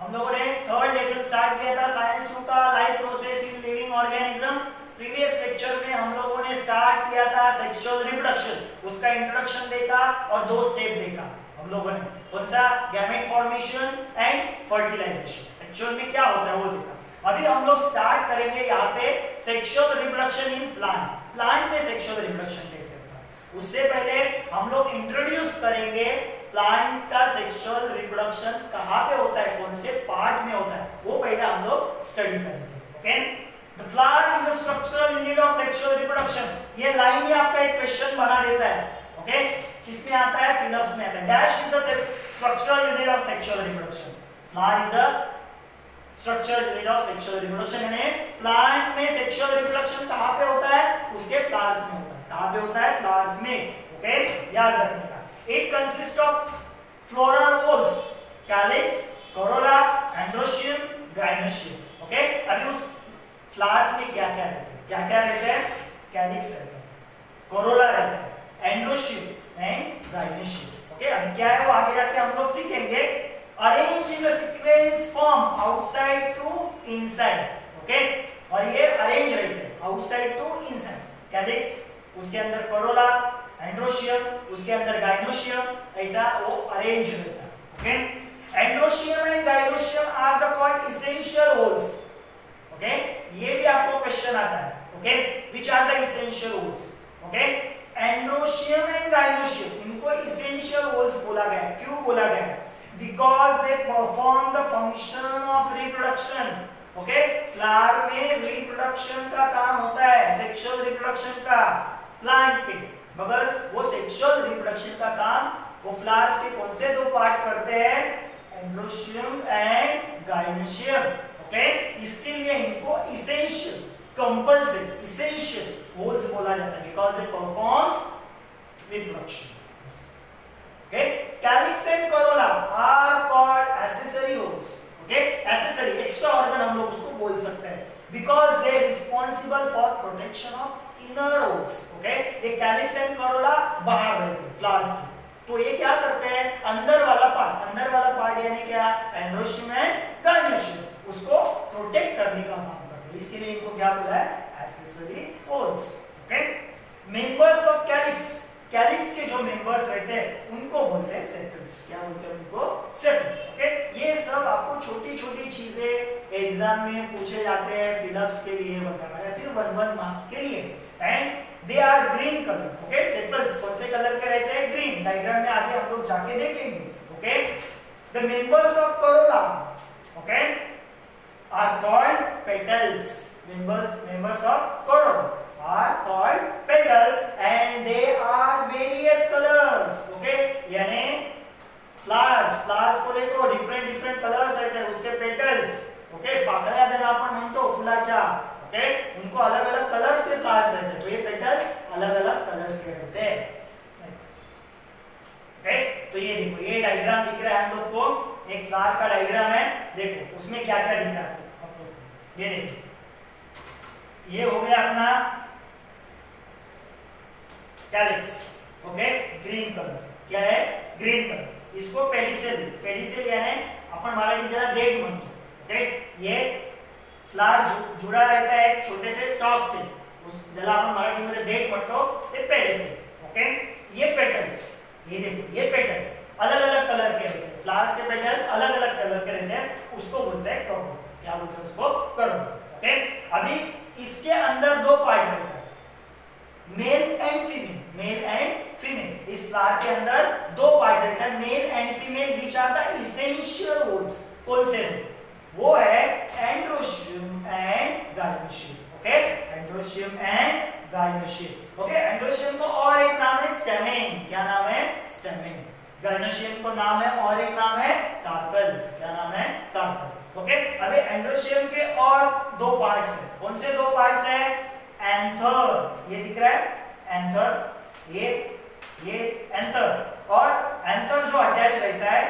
हम लोगों ने थर्ड लेसन स्टार्ट किया था साइंस 2 का life process in living organism. Previous lecture में हम लोगों ने स्टार्ट किया था सेक्सुअल रिप्रोडक्शन, उसका इंट्रोडक्शन देखा और 2 स्टेप देखा हम लोगों ने, कौन सा, gamete formation and fertilization. Actual में क्या होता है वो देखा। अभी हम लोग स्टार्ट करेंगे यहाँ पे sexual reproduction in plant. Plant में सेक्सुअल रिप्रोडक्शन कैसे होता है, उससे पहले हम लोग इंट्रोड्यूस करेंगे प्लांट का सेक्सुअल रिप्रोडक्शन कहाँ पे होता है, कौन से पार्ट में होता है, वो पहले हम लोग स्टडी करेंगे। Okay, the flower is a structural unit of sexual reproduction. ये लाइन ही आपका एक क्वेश्चन बना देता है। ओके, किसमें आता है, फिलप्स में आता है। Dash is the structural unit of sexual reproduction. Flower is a structural unit of sexual reproduction, यानी प्लांट में सेक्सुअल रिप्रोडक्शन कहाँ पे होता है, उसके फ्लावर्स में होता है। कहाँ पे होता है, फ्लावर्स में। ओके, याद रखने का। It consists of floral whorls, calyx, corolla, androecium, gynoecium. Okay? अभी उस फ्लावर्स में क्या क्या रहता है, क्या क्या रहता है, कैलिक्स रहता है, कोरोला रहता है, एंड्रोशियम एंड गाइनोशियम। ओके, अभी क्या है वो आगे जाके हम लोग सीखेंगे। Arrange in the sequence form outside to inside. Okay, और ये अरेंज रहते हैं आउटसाइड टू इनसाइड। कैलिक्स, उसके अंदर कोरोला, एंड्रोशियम, उसके अंदर गाइनोशियम, ऐसा वो अरेंज रहता है। Okay, androecium and gynoecium are the called essential whorls. Okay, ये भी आपको क्वेश्चन आता है। Okay, which are the essential whorls. Okay, androecium and gynoecium, इनको एसेंशियल होल्स बोला गया है। क्यों बोला गया है, because they perform the function of reproduction. Okay, flower में रिप्रोडक्शन का काम होता है, सेक्सुअल रिप्रोडक्शन का प्लांट के, मगर वो सेक्सुअल रिप्रोडक्शन का काम वो फ्लावर्स के कौन से 2 पार्ट करते हैं, एंड्रोशियम एंड गाइनोशियम। ओके, इसके लिए इनको एसेंशियल, कंपल्सरी, एसेंशियल होल्स बोला जाता है, because they performs reproduction. Okay, calyx and corolla are called accessory whorls. Okay, accessory, extra organ हम लोग उसको बोल सकते हैं, because they responsible for protection of inner whorls. Okay, ये कैलिक्स एंड कोरोला बाहर रहते हैं फ्लावर्स के, तो ये क्या करते हैं, अंदर वाला पार्ट यानी क्या, एंड्रोशियम एंड गाइनोशियम, उसको प्रोटेक्ट करने का काम करते हैं। इसके लिए इनको क्या बोला है, accessory whorls. Okay, members of calyx, calyx के जो मेंबर्स रहते हैं उनको बोलते हैं सेपल्स। क्या बोलते हैं उनको, सेपल्स। ओके, ये सब आपको छोटी छोटी चीजें एग्जाम में पूछे जाते हैं, फिलअप्स के लिए वगैरह, या फिर 1 मार्क्स के लिए। And they are green colour. Okay, sepals कौन से कलर के रहते हैं, ग्रीन। डायग्राम में आगे हम लोग जाके देखेंगे। Okay, the members of corolla, okay, are called petals. Members of corolla are called petals and they are various colors. Okay, यानी फ्लावर्स को देखो, डिफरेंट कलर्स रहते हैं उसके पेटल्स। ओके, पाकळ्या जर आपण म्हणतो फुलाच्या, ओके, उनको अलग अलग कलर्स के फ्लावर्स रहते हैं, तो ये पेटल्स अलग अलग कलर्स के रहते हैं। नेक्स्ट, ओके, तो ये देखो, ये डायग्राम दिख रहा है हम लोग को, एक फ्लावर का डायग्राम है। देखो उसमें क्या क्या दिख रहा है आप लोग को, ये देखो, ये हो गया अपना कैलिक्स। ओके, ग्रीन कलर, क्या है, ग्रीन कलर। इसको पेडिसेल यानी आपण मराठी जरा देठ म्हणतो। ओके, ये फ्लावर जुड़ा रहता है एक छोटे से स्टॉक से, उस ज्याला आपण मराठी मध्ये देठ म्हणतो, ते पेडिसेल। ओके, ये पेटल्स, ये देखो, ये पेटल्स अलग अलग कलर के रहते हैं, फ्लावर्स के पेटल्स अलग अलग कलर के रहते हैं, उसको बोलते हैं करोला। क्या बोलते हैं उसको, करोला। ओके, अभी इसके अंदर 2 पार्ट रहते हैं, male and female. Male and female, इस फ्लावर के अंदर 2 पार्ट रहता है, male and female, which are the essential whorls. कौन से हैं, वो है androecium and gynoecium. Okay, androecium and gynoecium. Okay, androecium को और एक नाम है स्टेमेन। क्या नाम है, स्टेमेन। गाइनोशियम को नाम है, और एक नाम है कार्पेल। क्या नाम है, कार्पेल। ओके, अभी एंड्रोशियम के और 2 पार्ट्स हैं। कौन से 2 पार्ट्स हैं, एंथर, ये दिख रहा है एंथर, ये एंथर, और एंथर जो अटैच रहता है,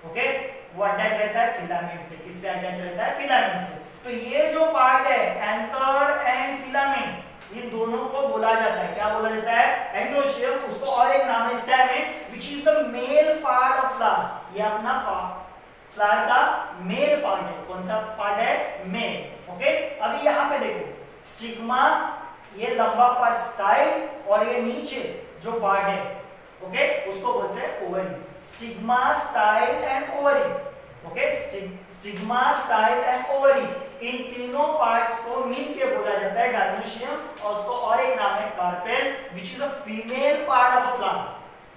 ओके, वो अटैच रहता है फिलामेंट से। किससे अटैच रहता है, फिलामेंट से। तो ये जो पार्ट है एंथर एंड फिलामेंट, इन दोनों को बोला जाता है, क्या बोला जाता है, एंड्रोशियम। उसको और एक नाम है stamen, which is the male part of flower. ये अपना फ्लावर का मेल पार्ट है। कौन सा पार्ट है? मेल। ओके, अभी यहाँ पे देखो स्टिग्मा, ये लंबा पार्ट स्टाइल, और ये नीचे जो पार्ट है ओके उसको बोलते हैं ovary. Stigma, style and ovary. Okay, stigma, style and ovary, इन तीनों पार्ट्स को मिलके बोला जाता है डायनोशियम, और उसको और एक नाम है carpel, which is a female part of a flower.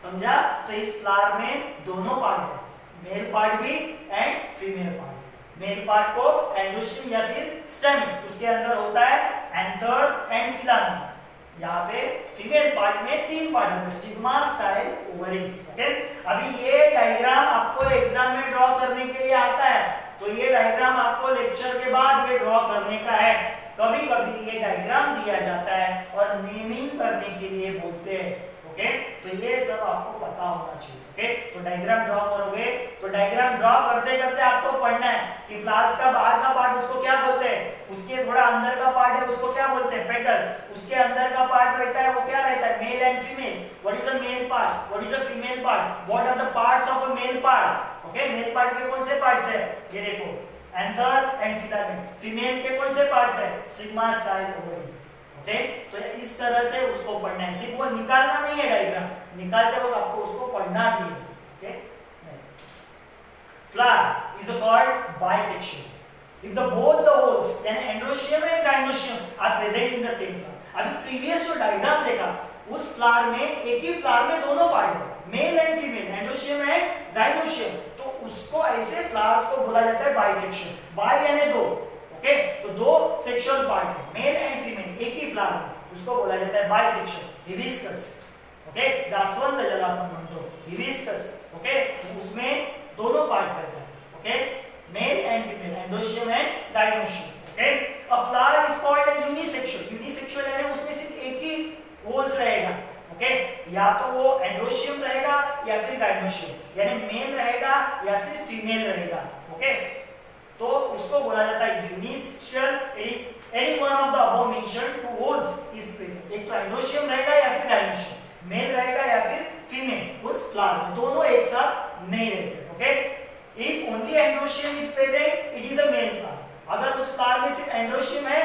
समझा? तो इस फ्लावर में दोनों पार्ट है, मेल पार्ट भी and female part. Male part को एंडोस्टिम या फिर स्टेम, उसके अंदर होता है एंथर एंड फिलामेंट। यहाँ पे फीमेल पार्ट में तीन पार्ट होते हैं, स्टिग्मा, स्टाइल, ओवरी। ओके, अभी ये डायग्राम आपको एग्जाम में ड्रॉ करने के लिए आता है, तो ये डायग्राम आपको लेक्चर के बाद ये ड्रॉ करने का है। कभी कभी ये डायग्राम दिया जाता है और नेमिंग करने के लिए बोलते हैं। ओके, तो ये सब आपको पता होना चाहिए। ओके, तो डायग्राम ड्रॉ करोगे, तो डायग्राम ड्रॉ करते करते आपको पढ़ना है कि फ्लावर्स का बाहर का पार्ट उसको क्या बोलते हैं, उसके थोड़ा अंदर का पार्ट है उसको क्या बोलते हैं, पेटल्स। उसके अंदर का पार्ट रहता है वो क्या रहता है, male and female. What is a male part, what is a female part, what are the parts of a male part. Okay, male part के कौन से पार्ट्स है, ये देखो एंथर एंड फिलामेंट। फीमेल के कौन से पार्ट्स है, स्टिग्मा, स्टाइल, ओवरी। ओके, तो इस तरह से उसको पढ़ना है, सिर्फ वो निकालना नहीं है डायग्राम, निकालते वक्त आपको उसको पढ़ना भी है। Okay, next, flower is called bisection if the both the holes then endometrium and gynoecium are present in the same flower। अभी प्रीवियस जो डायग्राम देखा उस फ्लावर में, एक ही फ्लावर में दोनों पार्ट है, male and female, androecium and gynoecium, तो उसको ऐसे फ्लावर्स को बोला जाता है बाइसेक्शन। बाय यानी दो, ओके, तो दो सेक्सुअल पार्ट है, मेल एंड फीमेल, एक ही फ्लावर में, उसको बोला जाता है बाइसेक्शन। हिबिस्कस, ओके, जास्वंद ज्यादा अपन म्हणतो हिबिस्कस। ओके, उसमें दोनों पार्ट रहता है, okay, male and female, androecium and gynoecium. Okay, a flower is called as unisexual. Unisexual यानी उसमें सिर्फ एक ही होल्स रहेगा। ओके, या तो वो एंडोशियम रहेगा या फिर गाइनोशियम, यानी मेल रहेगा या फिर फीमेल रहेगा। ओके, तो उसको बोला जाता है unisexual. It is any one of the above mentioned two whorls is present. एक तो एंडोशियम रहेगा या फिर गाइनोशियम, मेल रहेगा या फिर फीमेल उस फ्लावर में, दोनों एक साथ नहीं रहते। Okay, if only androecium is present it is a male flower. अगर उस फ्लावर में सिर्फ एंडोशियम है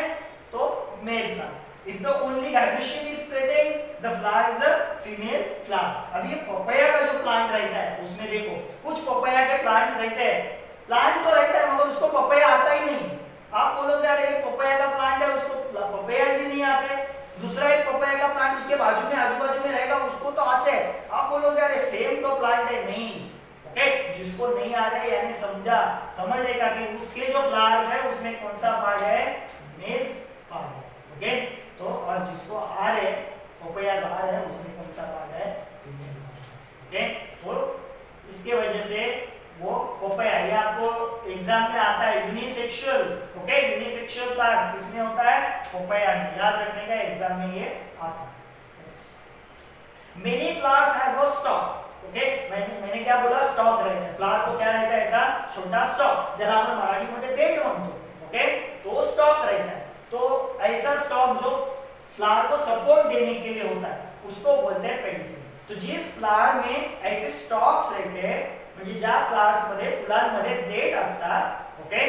तो male flower. If the only gynoecium is present, the flower is a female flower। अब ये पपाया का जो प्लांट रहता है उसमें देखो कुछ पपाया के प्लांट्स रहते हैं, प्लांट तो रहता है मगर उसको पपाया आता ही नहीं। आप बोलोगे यार ये पपाया का प्लांट है उसको पपाया ही नहीं आते। दूसरा एक पपाया का प्लांट उसके बाजू में आजू बाजू में रहेगा उसको तो आते हैं। आप बोलोगे यार सेम तो प्लांट है, नहीं। ओके, जिसको नहीं आ रहा है यानी समझ लेगा कि उसके जो फ्लावर्स है उसमें कौन सा पार्ट है, मेल पार्ट है। ओके, तो और जिसको आ रहे पपायास आ रहे हैं उसमें कौन सा पार्ट है, फीमेल पार्ट। ओके, तो इसके वजह से वो पपाया, ये आपको एग्जाम में आता है यूनिसेक्सुअल। ओके, यूनिसेक्सुअल फ्लावर्स किसमें होता है, पपाया में, याद रखने का एग्जाम में ये आता है। Many flowers have a stock. Okay, मैंने क्या बोला, स्टॉक रहता है फ्लावर को, क्या रहता है, ऐसा छोटा स्टॉक, ज्याला आपण मराठीमध्ये देठ म्हणतो। ओके, तो स्टॉक रहता है। तो ऐसा स्टॉक जो फ्लावर को सपोर्ट देने के लिए होता है उसको बोलते हैं पेडिसिल। तो जिस फ्लावर में ऐसे स्टॉक्स रहते हैं, म्हणजे ज्या फ्लावर्स मध्ये फुलांमध्ये देठ असतात, ओके,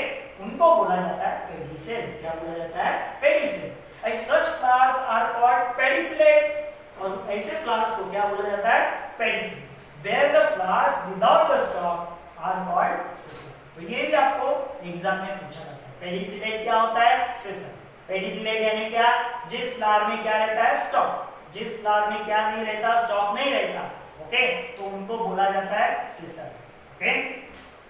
उनको बोला जाता है पेडिसिल। क्या बोला जाता है, pedicel. And such flowers are called pedicellate, और ऐसे फ्लावर्स को क्या बोला जाता है, pedicel. Where the flowers without the stalk are called sessile. तो ये भी आपको एग्जाम में पूछा जाता है, पेडिसिलेट क्या होता है, सेसर। पेडिसिलेट यानी क्या, जिस फ्लावर में क्या रहता है, स्टॉक, जिस फ्लावर में क्या नहीं रहता, स्टॉक नहीं रहता। ओके, तो उनको बोला जाता है सेसर। ओके,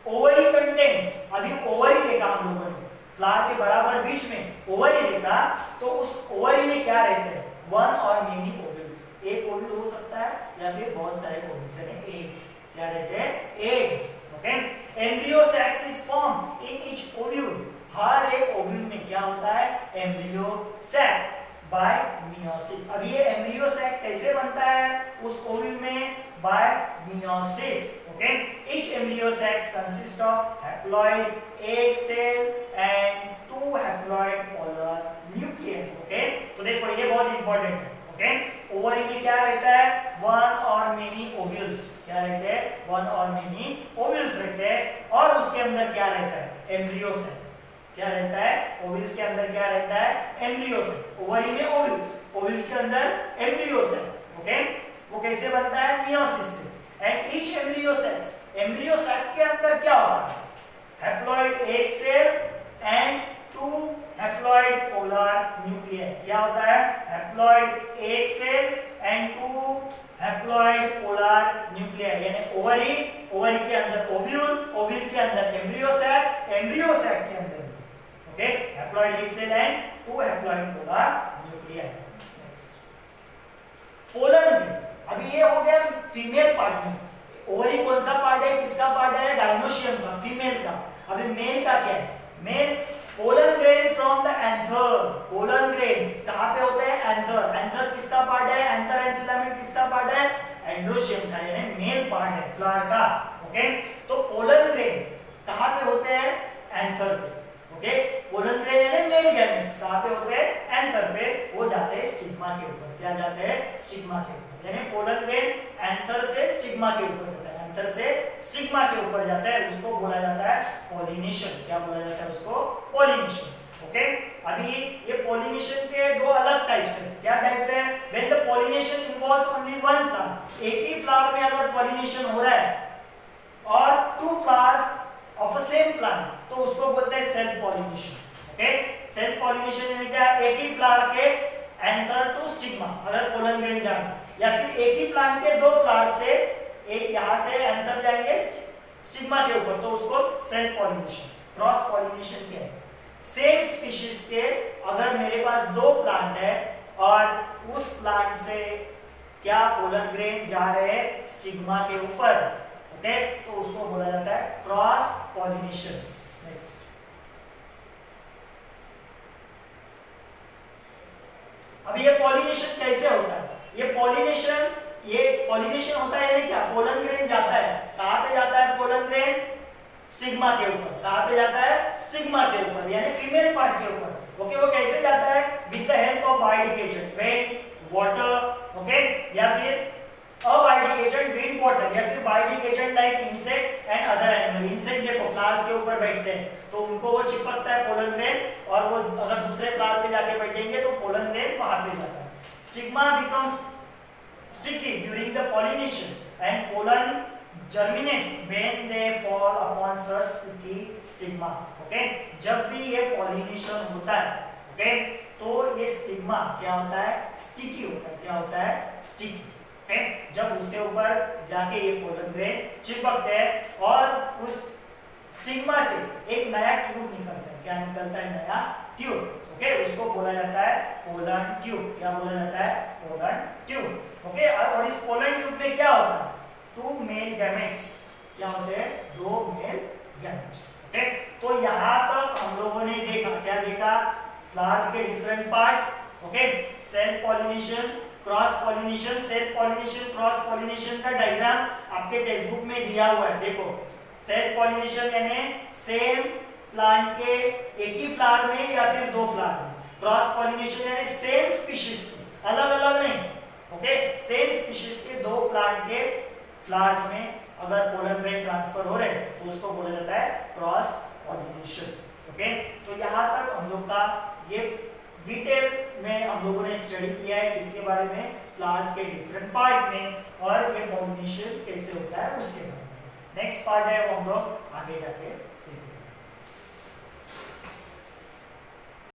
ओवरी कंटेन्स, अभी ओवरी देखा हम लोगों ने, फ्लावर के बराबर बीच में ओवरी देखा, तो उस ओवरी में क्या रहते हैं, वन और मेनी ओव्यूल्स। एक ओव्यूल हो सकता है या फिर बहुत सारे ओव्यूल्स यानी एग्स, क्या रहते हैं, eggs. Okay, embryo sacs is form in each ovule. हर एक ओव्यूल में क्या होता है, एम्ब्रियो सैक बाय मियोसिस। अब ये एम्ब्रियो सैक कैसे बनता है उस ओव्यूल में, by meiosis. Okay, each embryo sacs consist of haploid egg cell and 2 haploid polar nucleus. Okay, तो देखो ये बहुत इंपॉर्टेंट है। ओके, ओवरी में क्या रहता है, वन और मेनी ओव्यूल्स, क्या रहते हैं, वन और मेनी ओव्यूल्स रहते हैं, और उसके अंदर क्या रहता है, एम्ब्रियो सेल, क्या रहता है, ओव्यूल्स के अंदर क्या रहता है, एम्ब्रियो सेल, ओवरी में ओव्यूल्स, ओव्यूल्स के अंदर एम्ब्रियो सेल, ओके। वो कैसे बनता है, मियोसिस से, and each embryo cells, embryo cell के अंदर क्या होता है, haploid egg cell and two haploid polar nuclei, क्या होता है, haploid egg cell and two haploid polar nuclei, यानी ओवरी, ओवरी के अंदर ओव्यूल, ओव्यूल के अंदर एम्ब्रियो सेल, एम्ब्रियो सेल के अंदर, okay, haploid egg cell and two haploid polar nuclei. Next polar grain, अभी ये हो गया फीमेल पार्ट में, ओवरी कौन सा पार्ट है, किसका पार्ट है, गाइनोशियम का, फीमेल का। अभी मेल का क्या है, male pollen grain from the anther, pollen grain कहां पे होते हैं, एंथर, एंथर किसका पार्ट है, एंथर एंड फिलामेंट किसका पार्ट है, एंड्रोशियम का, यानी मेल पार्ट है फ्लावर का, ओके। तो पोलन ग्रेन कहां पे होते हैं, एंथर पे, ओके। पोलन ग्रेन यानी मेल गैमेट्स कहां पे होते हैं, एंथर पे, वो जाते हैं स्टिग्मा के ऊपर, क्या जाते हैं, स्टिग्मा के ऊपर, यानी पोलन ग्रेन एंथर से स्टिग्मा के ऊपर होता है, एंथर से स्टिग्मा के ऊपर जाता है, उसको बोला जाता है पॉलिनेशन, क्या बोला जाता है उसको, पॉलिनेशन, ओके। अभी ये पॉलिनेशन के दो अलग टाइप्स हैं, क्या टाइप्स हैं, when the pollination involves only one flower, एक ही फ्लावर में अगर पॉलिनेशन हो रहा है और two flowers of a same plant, तो उसको बोलते हैं self pollination, okay. Self pollination यानी क्या, एक ही फ्लावर के एंथर टू स्टिग्मा अगर पोलन ग्रेन जाए, या फिर एक ही प्लांट के दो फ्लावर से, एक यहां से एंथर जाएंगे स्टिग्मा के ऊपर, तो उसको सेल्फ पॉलिनेशन। क्रॉस पॉलिनेशन क्या है, सेम स्पीशीज के अगर मेरे पास दो प्लांट है और उस प्लांट से क्या पोलन ग्रेन जा रहे हैं स्टिग्मा के ऊपर, ओके, तो उसको बोला जाता है क्रॉस पॉलिनेशन। नेक्स्ट अब ये पॉलिनेशन कैसे होता है, ये पॉलिनेशन होता है यानी क्या, पोलन ग्रेन जाता है, कहां पे जाता है, पोलन ग्रेन स्टिग्मा के ऊपर, कहां पे जाता है, स्टिग्मा के ऊपर, यानी फीमेल पार्ट के ऊपर, ओके। वो कैसे जाता है, with the help of biotic agent, wind, water, okay, या फिर अबायोटिक एजेंट, विंड, वाटर, या फिर biotic agent like insect and other animal. Insect देखो फ्लावर्स के ऊपर बैठते हैं तो उनको वो चिपकता है पोलन ग्रेन, और वो अगर दूसरे फ्लावर पे जाके बैठेंगे तो पोलन ग्रेन वहां पे जाता है। Stigma becomes sticky during the pollination and pollen germinates when they fall upon such sticky stigma, okay। जब भी ये pollination होता है, okay, तो ये स्टिग्मा क्या होता है, स्टिकी होता है, क्या होता है, स्टिकी, okay। जब उसके ऊपर जाके ये पोलन ग्रेन चिपकते हैं और उस स्टिग्मा से एक नया ट्यूब निकलता है, क्या निकलता है, नया ट्यूब, ओके, उसको बोला जाता है पोलन ट्यूब, क्या बोला जाता है, पोलन ट्यूब, ओके। और इस पोलन ट्यूब में क्या होता है, टू मेल गैमेट्स, क्या होते हैं, दो मेल गैमेट्स, ओके। तो यहाँ तक हम लोगों ने देखा, क्या देखा, फ्लावर्स के different parts, okay, self pollination, cross pollination. Self pollination, cross pollination का डायग्राम आपके टेक्स्ट बुक में दिया हुआ है, देखो। सेल्फ पॉलिनेशन यानी सेम प्लांट के एक ही फ्लावर में या फिर दो फ्लावर में। क्रॉस पॉलिनेशन यानी सेम स्पीशीज के, अलग अलग नहीं, ओके, सेम स्पीशीज के दो प्लांट के फ्लावर्स में अगर पोलन ग्रेन ट्रांसफर हो रहे तो उसको बोला जाता है क्रॉस पॉलिनेशन, ओके। तो यहाँ तक हम लोग का ये डिटेल में हम लोगों ने स्टडी किया है किसके बारे में, फ्लावर्स के डिफरेंट पार्ट में, और ये पॉलिनेशन कैसे होता है उसके बारे में। नेक्स्ट पार्ट है वो हम लोग आगे जाके सीखेंगे।